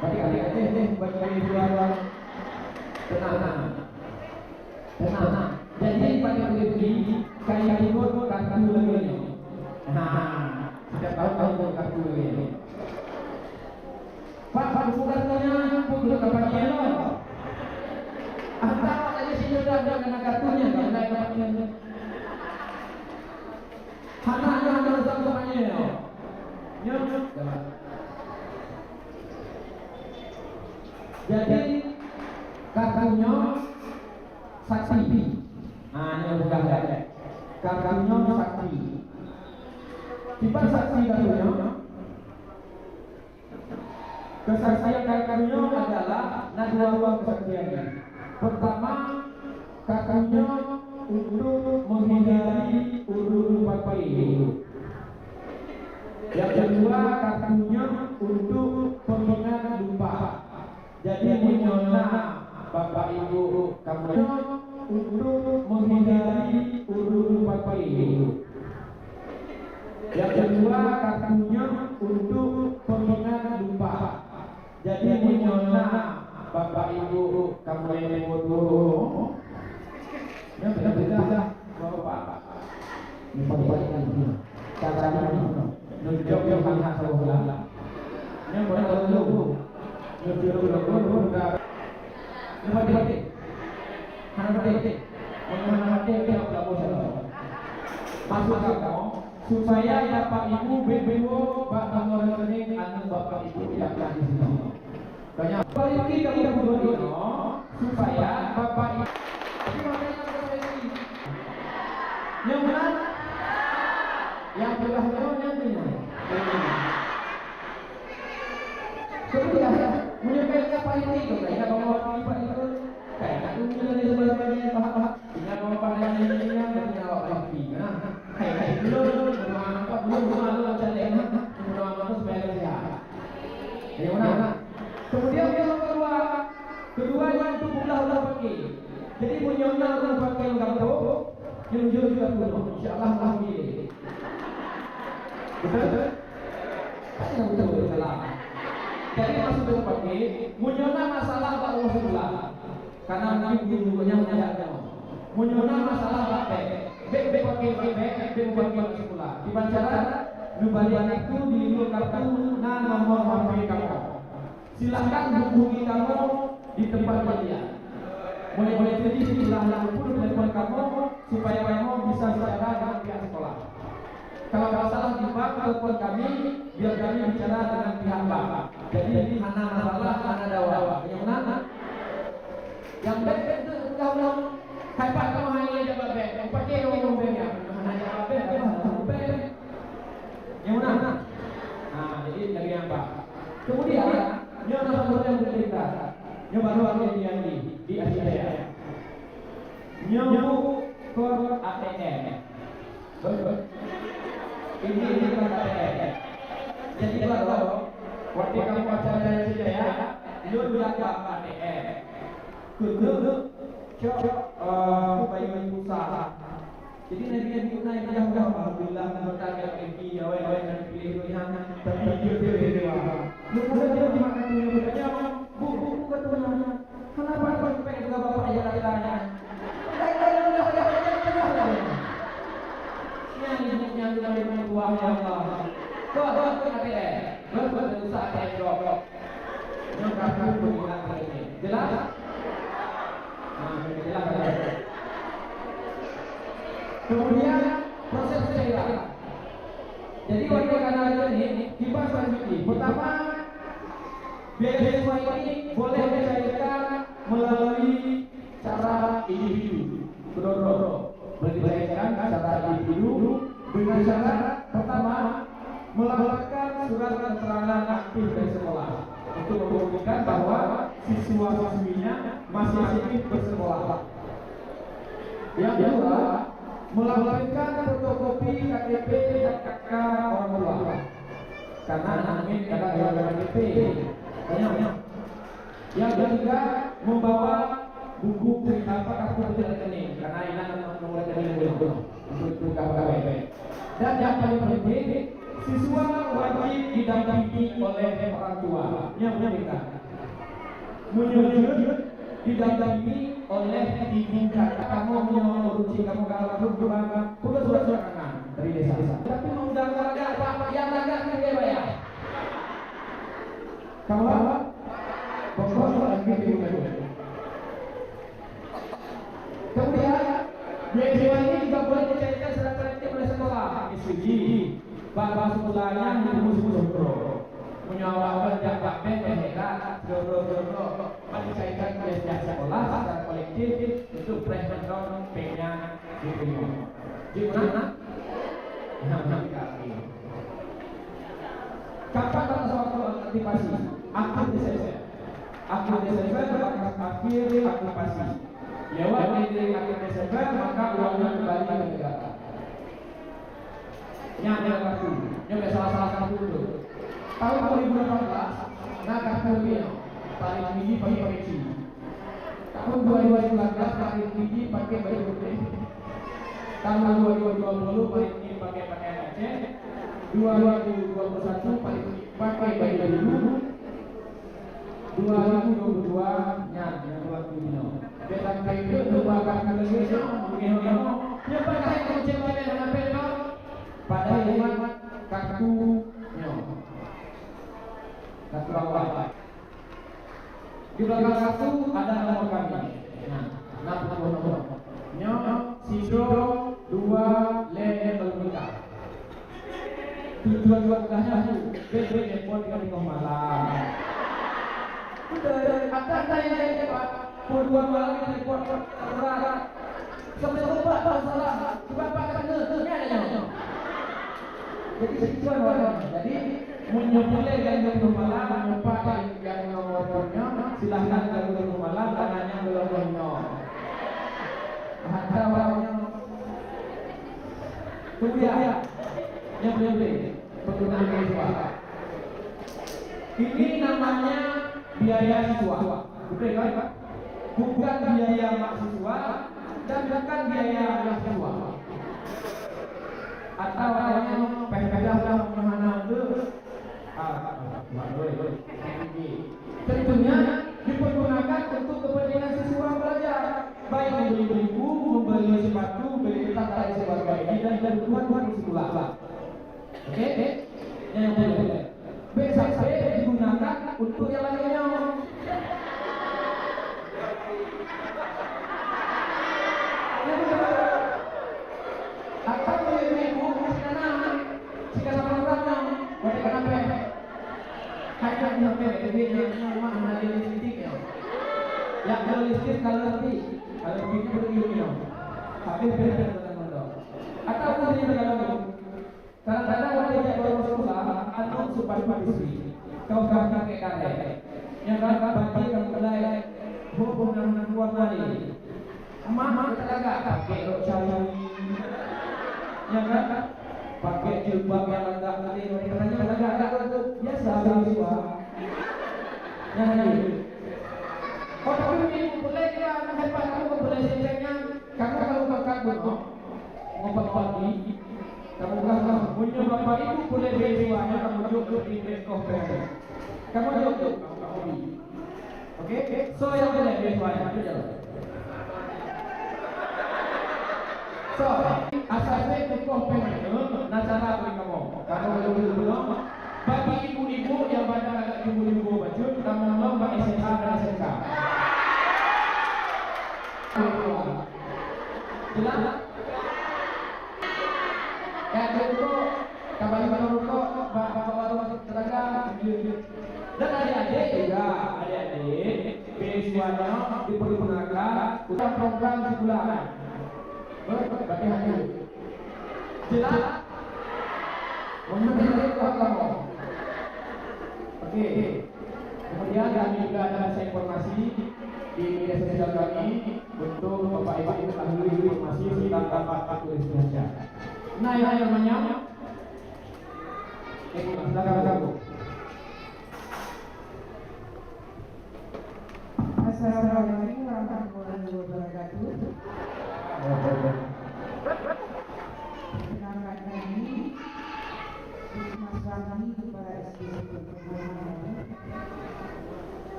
bagi dua tenang. Jadi pada begini kayak ikut kartu lagi. Setiap tahun kartu lagi. Pak bukan pukul kapan lo? Apa aja sih sudah ada kartunya kan ada kartunya. Hana samanya. Nyok. Jadi kartunya saksi. Nah, ini udah ada. Kartunya saksi. Tiba saksi kartunya. Kesaksian kartunya adalah dua kesaksiannya. Pertama, kartunya untuk menghindari urut bapak ibu. Yang kedua, kartunya untuk pengingat lupa. Jadi menyola bapak ibu kamu untuk menghindari urut bapak ibu. Yang kedua, kartunya untuk pengingat lupa. Jadi menyola bapak ibu kamu yang bodoh. Ya beda bapak. Ini bapak ini. Caranya ini. Nunjuk hak saulah. Yang boleh dulu. Nunjuk udah. Ini hati. Hati enggak boleh. Masuk kamu supaya bapak ibu bebo bapak ini anu bapak ibu yang ada di sini. Banyak balik kita berdua supaya bapak ibu yang benar yang berhasilnya kemudian menyampaikan apa itu kayak bahwa bapak itu kayak itu dari sebelumnya bahas ingat bahwa pada ini yang tidak lagi kayak dulu belum jalan belum sebagai dia yang mana kemudian yang kedua yang itu ulah pakai jadi punya orang pakai enggak tahu jujur juga dulu insyaallah alhamdulillah betul salah jadi maksud itu pakai munyona masalah Allah sebelah karena nanti bukunya ada munyona masalah be pakai sebelah dibaca nubalian itu di kartu nomor HP kamu silahkan hubungi kamu di tempat kalian boleh jadi silahkan hubungi telepon kamu supaya kamu bisa bicara dengan pihak sekolah. Kalau masalah di bank, telepon kami biar kami bicara dengan pihak bank. Jadi mana masalah, mana dakwah. Yang mana? Yang baik itu kalau hebat kamu hanya jabat baik. Yang pakai kamu ngomongnya hanya jabat baik, kamu baik. Yang mana? Nah, jadi dari yang pak. Kemudian yang nomor yang bercerita, yang baru ada di ATM. Nyamuk kor ATM. Betul. Ini kan ATM. Jadi baru waktu kamu pacaran dengan saya, lu udah ke ATM. Kudu bayi usaha. Jadi nabi naik dah alhamdulillah berkat MPI awal dan pilih yang terpilih. Lu sudah di mana tu yang bekerja? Bu katanya. Kenapa sampai juga bapak aja tanya? Yang dari uang ya Allah. Kau ada berusaha saya jawab. Yang kakak bilang ini jelas? Jelas. Kemudian proses cairan. Jadi warga Kanada ini dibahas selanjutnya. Pertama, beasiswa ini boleh dicairkan melalui cara individu. Berdoro, boleh dicairkan secara individu dengan syarat pertama melaporkan surat keterangan aktif dari sekolah untuk membuktikan bahwa siswa-siswinya masih aktif bersekolah. Yang kedua, melampirkan fotokopi KTP dan KK orang tua. Karena amin kadang KTP. Banyak. Yang ketiga, membawa buku kartu rekening karena ini nomor rekening belum untuk KTP. Dan yang paling penting siswa wajib didampingi oleh orang tua. Yang mereka menyusun didampingi oleh ibu kakak kamu mengurusi kamu kalau berubah sudah anak dari desa. Tapi mengundang warga apa yang laga dia bayar. Kamu apa? Pokoknya lagi di kemudian beasiswa ini juga boleh dicairkan secara kolektif oleh sekolah. SPG, bapak sekolahnya musuh-musuh menyawarkan jangka pendek, jodoh dicairkan biaya sekolah secara kolektif itu presiden P-nya diterima. Gimana? Kapan batas waktu aktivasi? Akhir Desember. Akhir Desember akhir aktivasi. Lewat dari akhir Desember maka uangnya kembali ke negara. Yang satu, yang salah satu itu. Tahun 2018, naga Filipino tarik tinggi pakai peci. Tahun 2019 tarik tinggi pakai baju putih. Tahun 2020 paling tinggi pakai pakaian Aceh. 2021 paling tinggi pakai baju biru. 2022 nya yang buat Filipino. Betul itu merupakan Indonesia begini yang pakai kunci dengan apa pada hewan kartu kartu bawah. Di belakang kartu ada nomor kami. Nah, nomor. Sido 2 Lelembika. Tujuan wakilnya BB Depot di Malang. Ada yang Dua malam ini buat rara. Sampai lupa salah. Coba pakai ini adanya. Jadi sekian orang. Jadi menyebutnya yang malam, menyebut yang nomornya. Silahkan yang malam, tangannya belum. Ada orangnya. Kemudian yang beli penggunaan siswa. Ini namanya biaya siswa. Betul kan? Bukan biaya mahasiswa dan bukan biaya mahasiswa. Atau yang PPDA mana itu? Tentunya dipergunakan untuk kepentingan siswa belajar, baik membeli buku, membeli sepatu, beli tata dan sebagainya dan kebutuhan di sekolah. Oke? Yang boleh. BSP digunakan untuk yang lainnya. Atau ibu karena jika sama orang boleh kenapa? Hanya sampai jadi memang ada listrik ya. Yang kalau listrik kalau lebih berilmu. Tapi beda dengan atau boleh dengan kadang-kadang orang yang baru sekolah anu supaya partisi. Kau kakak kakek yang kakak bagi kamu kedai hubungan keluarga ini. Mama kita pakai cari yang kan pakai jilbab yang agak nanti mereka agak biasa siswa yang ini. Oh tapi ini boleh kan hebat kamu boleh sejennya kamu kalau kakak bodoh ngobat pagi kamu kakak punya bapak ibu boleh beasiswanya kamu duduk di Bangkok kamu duduk oke so yang boleh beasiswanya itu jalan. So, asalnya itu kompeten, nah cara apa kamu? Kalau belum, bagi ibu-ibu yang banyak agak ibu-ibu baju, kamu lomba SMA dan SMK. Jelas? Ya contoh, kabar baru bapak baru masuk tenaga, dan adik-adik juga, adik-adik beasiswanya dipergunakan untuk program sekolah. Bagi hadir jelas memenuhi kamu. Oke. Kemudian kami juga ada informasi di media sosial kami untuk bapak ibu mengetahui informasi tentang bapak tulis Indonesia. Nah yang namanya silakan kamu. Assalamualaikum warahmatullahi wabarakatuh. Selamat pagi.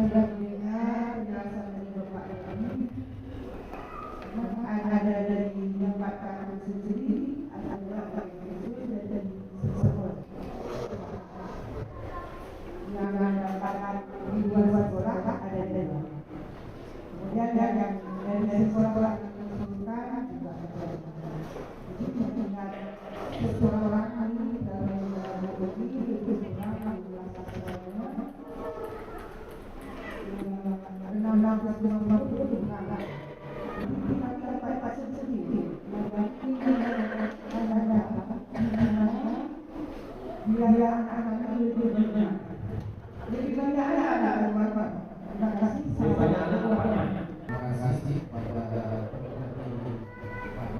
sudah mendengar penjelasan dari Bapak ini, ada dari Bapak Kak sendiri, ada Bapak itu dan sekolah yang mendapatkan di luar sekolah ada dua. Kemudian yang dari sekolah mengusulkan juga ada. Jadi tinggal seseorang ini dalam begini itu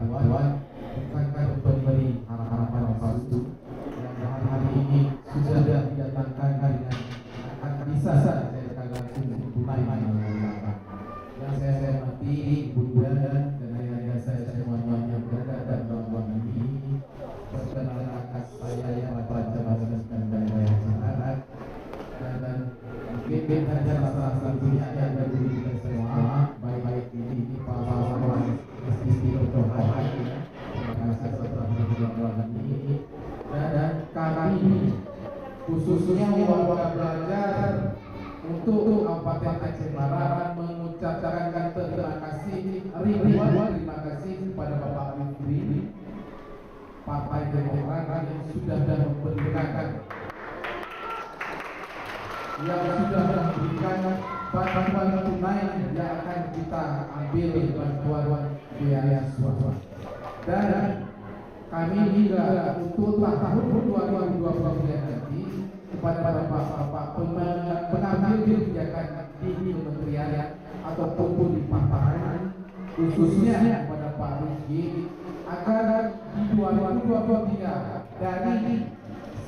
menggunakan bukankah pemberi harapan palsu yang hari ini sudah didatangkan dengan akan bisa saya langsung tunai yang saya hormati Bunda dan ayah saya semuanya yang berada dalam ruangan ini, perkenalkan saya yang pelajar dan daerah Jakarta dan mungkin hanya salah satunya yang ada di kita semua baik ini para istri berdoa terima kasih atas ruangan ini dan kami khususnya warga belajar untuk Kabupaten Jember mengucapkan terima kasih ribuan terima kasih kepada Bapak Menteri Partai Demokrat yang sudah memberikan bantuan tunai yang akan kita ambil bantuan biaya swasta. Dan kami juga untuk tahun 2020 nanti kepada Bapak pengambil kebijakan di kementerian ataupun di paparan khususnya kepada Pak Rizky agar di 2023 dari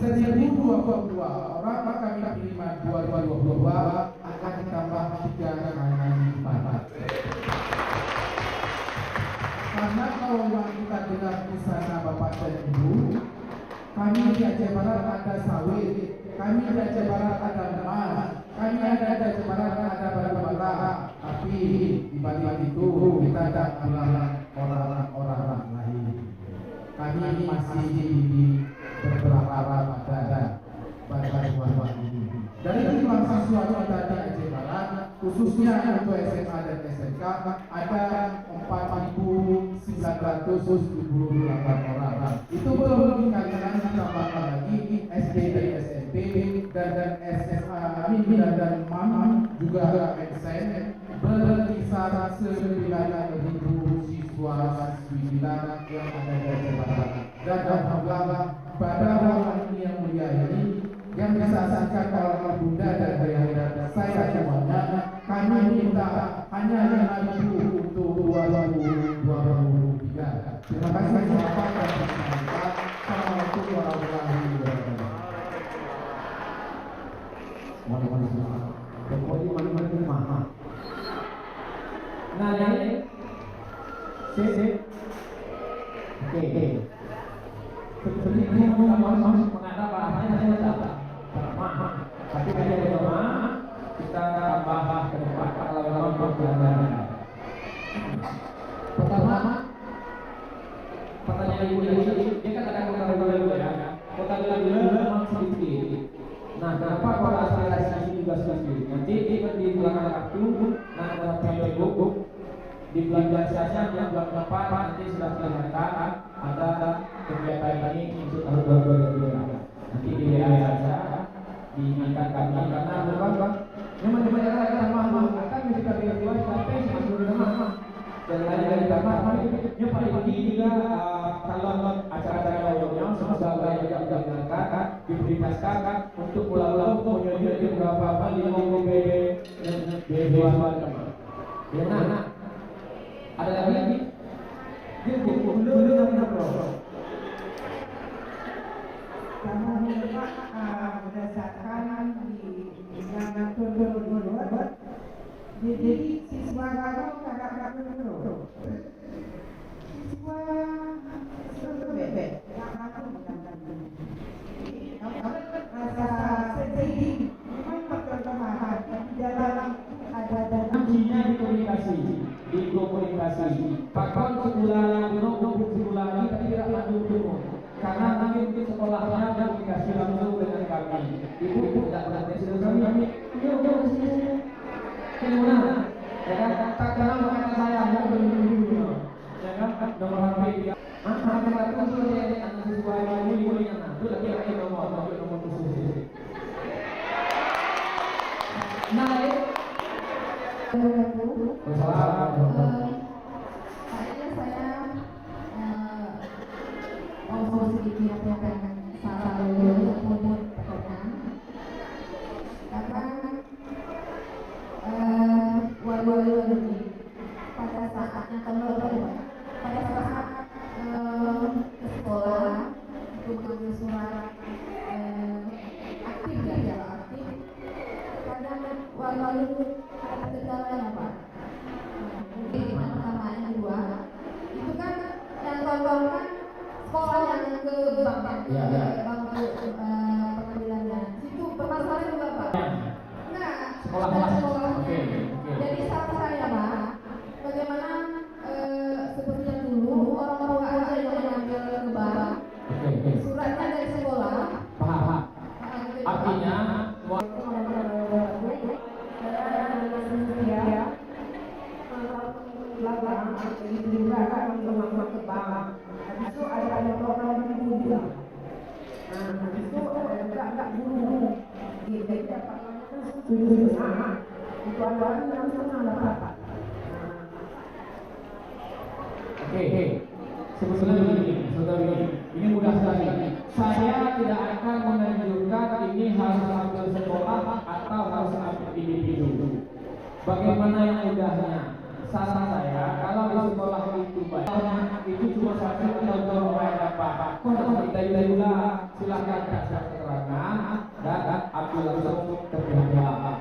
1022 orang kami terima 2022 akan ditambah 3 kali lipat. Karena kalau yang kita dengar di sana Bapak dan Ibu, kami di Aceh Barat ada sawit, kami di Aceh Barat ada emas, kami ada di Aceh Barat ada batu-bata, tapi di balik itu kita ada orang-orang lain. Kami masih berharap pada bantuan ini. Dari jumlah siswa kita di Aceh Barat, khususnya untuk SMA dan SMK ada 4.978 orang. Itu belum dikatakan ditambahkan lagi SD dan SMP dan SMA dan MAM juga MSN berkisar 9.000 siswa siswi yang ada di Aceh Barat. Dan alhamdulillah pada ruangan ini yang mulia ini yang disaksikan oleh Bunda dan ayah saya semuanya, kami minta hanya 5.000 untuk 2023. Terima kasih Bapak dan Bapak. Assalamualaikum warahmatullahi wabarakatuh. Nah, ini sip. Oke. Seperti ini mengatakan bahasanya saya dapat. Tapi kita kita tambah ke depan kalau memang pelajaran. Pertama, pertanyaan ibu tadi, dia kan ada kota gula ya. Kota gula memang sedikit. Nah, kenapa kota aspirasi juga sedikit? Nanti di belakang kartu, nah ada Facebook di belakang jasa yang belakang depan nanti sudah kelihatan ada kegiatan ini untuk tahun 2022. Nanti di WA saja diingatkan kami karena memang teman-teman yang akan akan kita berdua sampai sebelum nama dan lain-lain karena yang paling penting juga kalau acara-acara yang semoga juga didengarkan dipublikasikan untuk pulau-pulau menyediakan beberapa link BB ya nah ada lagi dia belum karena berdasarkan di yang turun jadi siswa baru kadang-kadang turun siswa bebek yang aku rasa sedih memang perkembangan di dalam Ibu tidak berhenti sudah kami. Yuk sini. Sini mana? Ya kan? Tak kenal maka saya yang dulu. Ya kan? Nomor HP dia. Anak itu dia anak sesuai ini anak. Itu lagi nomor khusus. Naik. Mau sedikit menyampaikan salah ataupun pertanyaan. Karena wali-wali ini pada saatnya pada saat ke sekolah untuk mengambil surat aktif ya aktif. Kadang wali-wali ada kendalanya Pak. Mungkin yang pertama, yang kedua itu kan yang kawan-kawan kan sekolah yang ke bank pengadilannya itu bermasalah juga Pak. Nah, sekolah. Oke. Jadi saran saya Pak, bagaimana seperti yang dulu orang tua aja yang mengambil ke bank suratnya dari sekolah. Paham. Artinya itu juga kan untuk ke bank. Habis itu ada program guru. Nah, habis itu enggak guru. Jadi dapat tujuh setengah. Itu ada 6,5 dapat. Oke. Sebetulnya begini, saudara ini mudah sekali. Saya tidak akan menganjurkan ini harus ambil sekolah atau harus ambil individu. Bagaimana yang mudahnya? Saran saya, kalau di sekolah itu banyak, itu cuma satu atau dua yang dapat. Kalau kita juga silakan kasih keterangan dan ambil langsung ke pihak.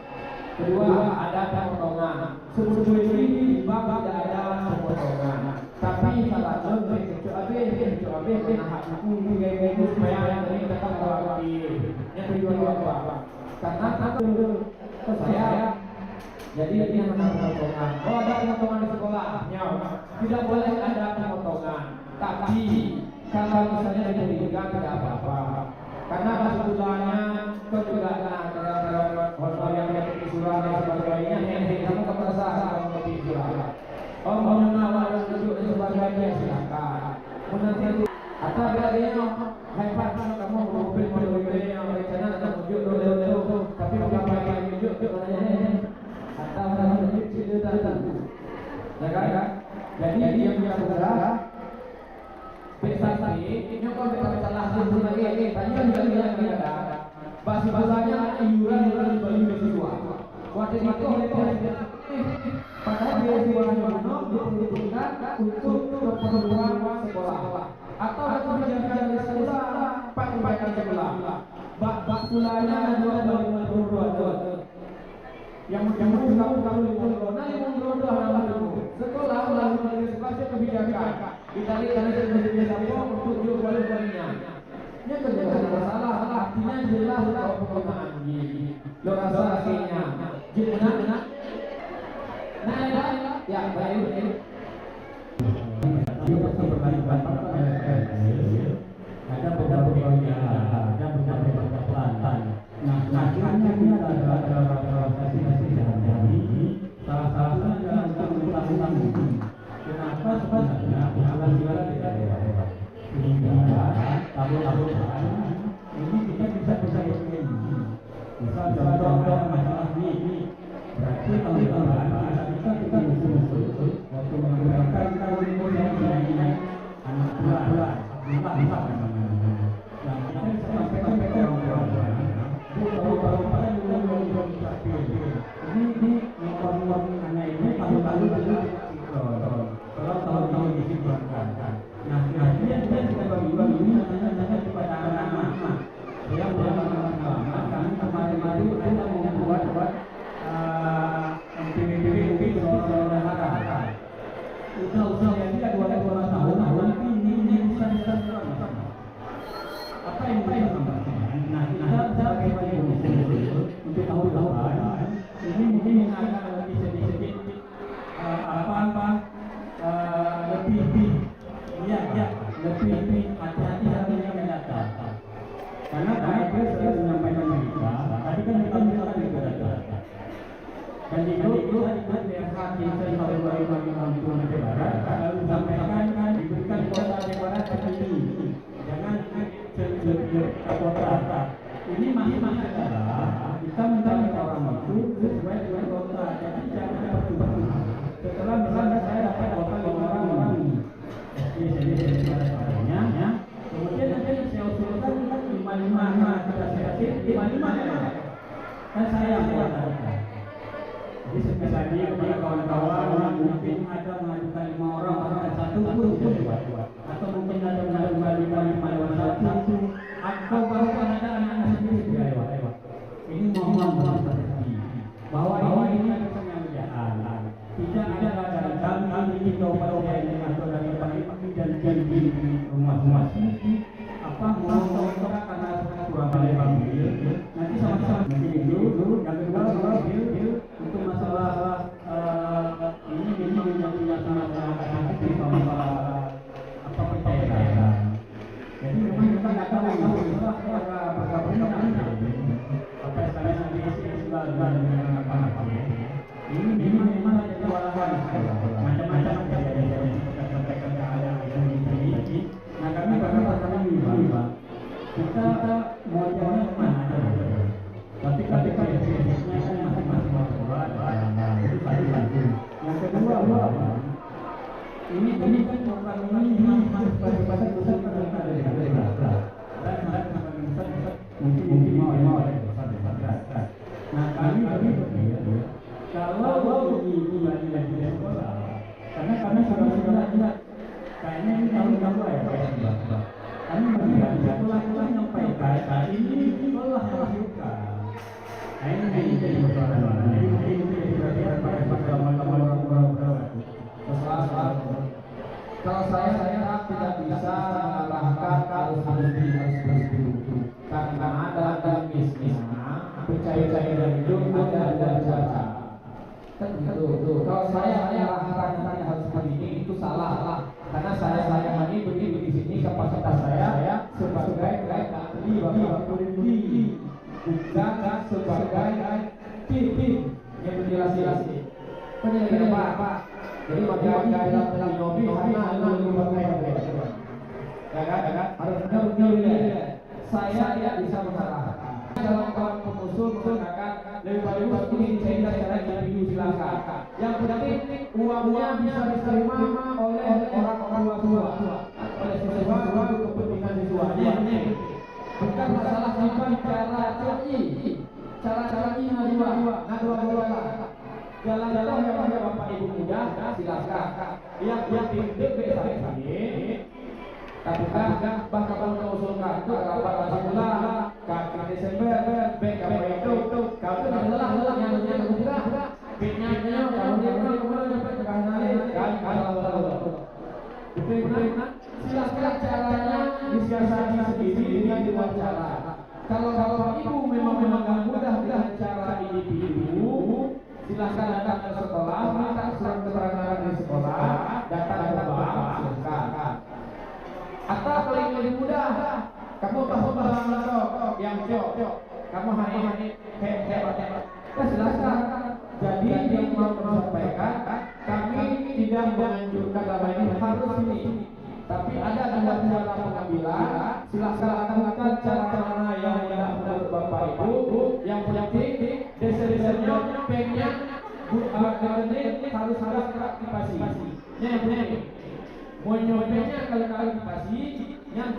Kedua, ada pemotongan. Sebelum ini bab tidak ada pemotongan. Tapi salah satu kecuali hak hukum gaya supaya ini tetap berarti. Yang kedua apa? Karena saya jadi dia pemotongan. Oh ada pemotongan di sekolah, tidak boleh ada pemotongan. Tapi kalau misalnya diberikan tidak apa-apa. Karena sebetulnya kejugaan honor yang di surat dan sebagainya, kamu merasa kalau di surat. Oh mau nama yang tunjuk dan sebagainya silakan. Nanti atau dia hebat kamu mobil yang rencana ada tunjuk dulu, tapi berapa yang tunjuk atau ada tunjuk datang. Ya kan? Jadi yang saudara Besari, ini kalau kita salah satu lagi, tanya juga ada. Bahasa-bahasanya iuran bagi beasiswa. Waktu itu padahal beasiswa diperuntukkan untuk keperluan sekolah. Atau kebijakan dari sekolah, Pak kebijakan sekolah. Bak pulanya dua yang kamu sekolah melalui legislasi kebijakan ditarik dari sekolah untuk jual-jualnya. Ini kerjaan masalah, artinya jelas kalau penggunaan gini. Lo rasa hasilnya, gimana? Nah, ya baik. Ada beberapa pelantang. Nah, akhirnya ada organisasi salah satunya adalah utang budi. Kenapa sebenarnya usulan negara tidak ada? Sehingga tahun-tahun ini kita bisa bersaing. Misal contoh masalah ini, berarti tahun-tahun kita musuh waktu menggunakan tahun ini anak bulan bisa namanya. Nah, kita bisa sampaikan ke orang-orang. Baru-baru pada belum ini norm anak ini tahun-tahun juga kalau tahun-tahun disimpulkan. Nah, akhirnya kita bagi-bagi ini namanya kepada anak-anak yang berlama-lama kami kemarin-kemarin kita membuat MPBB saudara-saudara. Usaha-usaha yang tidak 2 tahun ini bisa apa yang kita tambahkan? Nah, kita sebagai untuk tahun-tahun ini mungkin akan lebih sedikit lebih hati-hati dalam yang mendatang. Karena saya sudah menyampaikan begitu. mohon seperti bahwa ini adalah yang berjalan. Tidak ada kami ini coba yang atau dari dan di rumah-rumah apa mau karena kurang balik nanti sama-sama dulu yang kedua untuk masalah ini yang sama-sama di apa percaya. Jadi memang kita nggak tahu bergabung apa istilahnya di apa ini memang ada kewalahan macam-macam nah kami berkata kita mau jalan kemana tapi ketika masing-masing yang kedua ini kan program ini pada pusat mungkin mau nah kami kalau ini lagi sekolah karena sudah kayaknya ini tahun ya kami melihat sekolah menyampaikan ini sekolah juga ini jadi masalah ini kalau saya tidak bisa mengalahkan harus berburu karena ada bisnisnya percaya dan hidup ada cara kan gitu. Kalau saya mengalahkan harus begini itu salah karena saya ini berdiri di sini kapasitas saya sebagai ahli bagi bukan sebagai tim yang berdilasi penyelenggara Pak. Jadi maka dalam lobby hanya pakai ya kan harus benar saya tidak bisa mengalahkan dalam kawan pengusul mengatakan lebih bagus ini cara individu silakan yang penting uangnya bisa diterima oleh orang-orang tua oleh siswa untuk kepentingan siswanya bukan masalah cara ini dua jalan-jalan yang ada Bapak Ibu muda silakan yang tidak bisa ini tapi bahkan kalau usulkan itu rapat bulan kaki Desember BKP itu kalau itu adalah yang muda bitnya kalau dia kemudian sampai ke kanan kalau betul silakan caranya disiasati sendiri dengan dua cara kalau Bapak Ibu memang nggak mudah dengan cara individu silakan datang ke sekolah, minta surat keterangan di sekolah, datang ke bank, silakan. Atau paling lebih mudah, kamu bahas yang cok, kamu hanya hebat. Silakan. Jadi yang mau sampaikan, kami tidak menganjurkan dalam ini harus ini. Tapi ada cara pengambilan, silakan lakukan cara mana yang mudah menurut Bapak Ibu, yang penting desa-desanya pennya harus aktivasi. Yang penting mau nyopenya kalau aktivasi, yang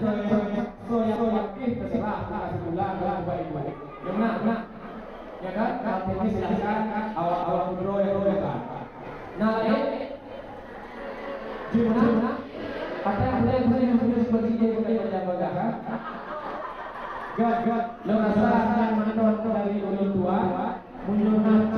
aktif terserah kasih bulan Bapak Ibu. Yang mana? Ya kan? Kalau ini silakan awal bro ya kan. Nah, gimana? Apa yang harus seperti dia berjaga kan? Gak, lo rasa yang menonton dari orang tua, menyuruh